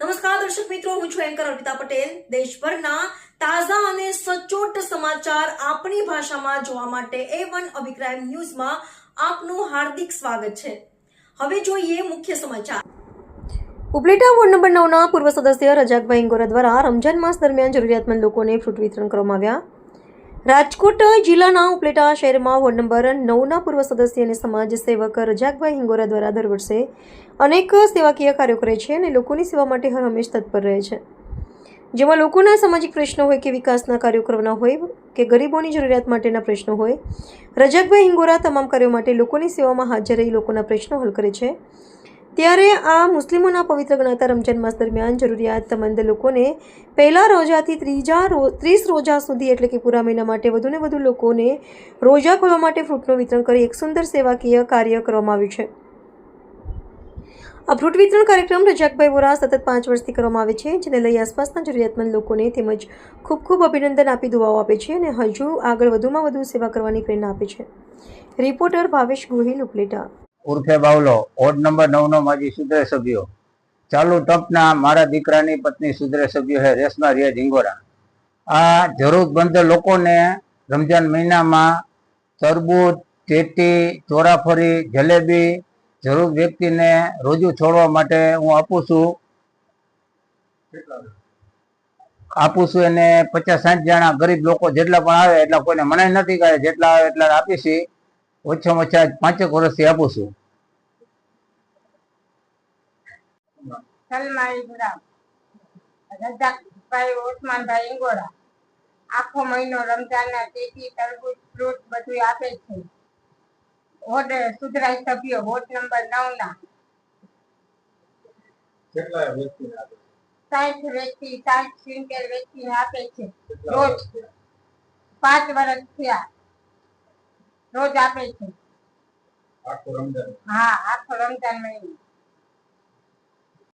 નમસ્કાર દર્શક મિત્રો, હું છું એન્કર અર્પિતા પટેલ। દેશભરના તાજા અને સચોટ સમાચાર આપણી ભાષામાં જોવા માટે A1 અભિપ્રાય ન્યૂઝમાં આપનું હાર્દિક સ્વાગત છે। હવે જોઈએ મુખ્ય સમાચાર। ઉપલેટા વોર્ડ નંબર 9ના પૂર્વ સદસ્ય રજાકભાઈ હિંગોરા દ્વારા રમજાન માસ દરમિયાન જરૂરિયાતમંદ લોકોને ફ્રૂટ વિતરણ કરવામાં આવ્યા। રાજકોટ જિલ્લાના ઉપલેટા શહેરમાં વોર્ડ નંબર 9ના પૂર્વ સદસ્ય અને સમાજ સેવક રજાકભાઈ હિંગોરા દ્વારા દર વર્ષે અનેક સેવાકીય કાર્યો કરે છે અને લોકોની સેવા માટે હર હંમેશ તત્પર રહે છે, જેમાં લોકોના સામાજિક પ્રશ્નો હોય કે વિકાસના કાર્યો કરવાના હોય કે ગરીબોની જરૂરિયાત માટેના પ્રશ્નો હોય, રજાકભાઈ હિંગોરા તમામ કાર્યો માટે લોકોની સેવામાં હાજર રહી લોકોના પ્રશ્નો હલ કરે છે। ત્યારે આ મુસ્લિમોના પવિત્ર ગણાતા રમજાન માસ દરમિયાન જરૂરિયાતમંદ લોકોને પહેલા રોજાથી 30 રોજા સુધી એટલે કે પૂરા મહિના માટે વધુને વધુ લોકોને રોજા ખોલવા માટે ફ્રૂટનું વિતરણ કરી એક સુંદર સેવાકીય કાર્ય કરવામાં આવ્યું છે। આ ફ્રૂટ વિતરણ કાર્યક્રમ રજાકભાઈ વોરા સતત 5 વર્ષથી કરવામાં આવે છે, જેને લઈ આસપાસના જરૂરિયાતમંદ લોકોને તેમજ ખૂબ ખૂબ અભિનંદન આપી દુઆઓ આપે છે અને હજુ આગળ વધુમાં વધુ સેવા કરવાની પ્રેરણા આપે છે। રિપોર્ટર ભાવેશ ગોહિલ, ઉપલેટા। ઉર્ફે બાવલો, વોર્ડ નંબર 9નો માજી સુધરે સભ્યો। ચાલુ ટપના મારા દીકરાની પત્ની સુધરે સભ્યો છે રેશમા રિયાજ હિંગોરા। આ જરૂરતમંદ લોકોને રમજાન મહિનામાં તરબૂચ, ચેટી, ચોરાફળી, જલેબી જરૂર વ્યક્તિને રોજુ છોડવા માટે હું આપું છું એને 50-60 જણા ગરીબ લોકો જેટલા પણ આવે એટલા કોઈને મનાઈ નથી કરે, જેટલા આવે એટલા આપીશી। ઓછામાં ઓછા 5 વર્ષથી આપું છું। રજાકભાઈ ઓસમાનભાઈ હિંગોરા આખો મહિનો રમજાનના ચેટી, તરબૂચ, ફ્રૂટ બધું આપે છે। વોર્ડ સુધરાઈ સભ્યો વોર્ડ નંબર 9ના 60 વ્યક્તિ 70 વ્યક્તિને આપે છે રોજ। 5 વર્ષ થયા રોજ આપે છે। હા, આખો રમજાન મહિનો।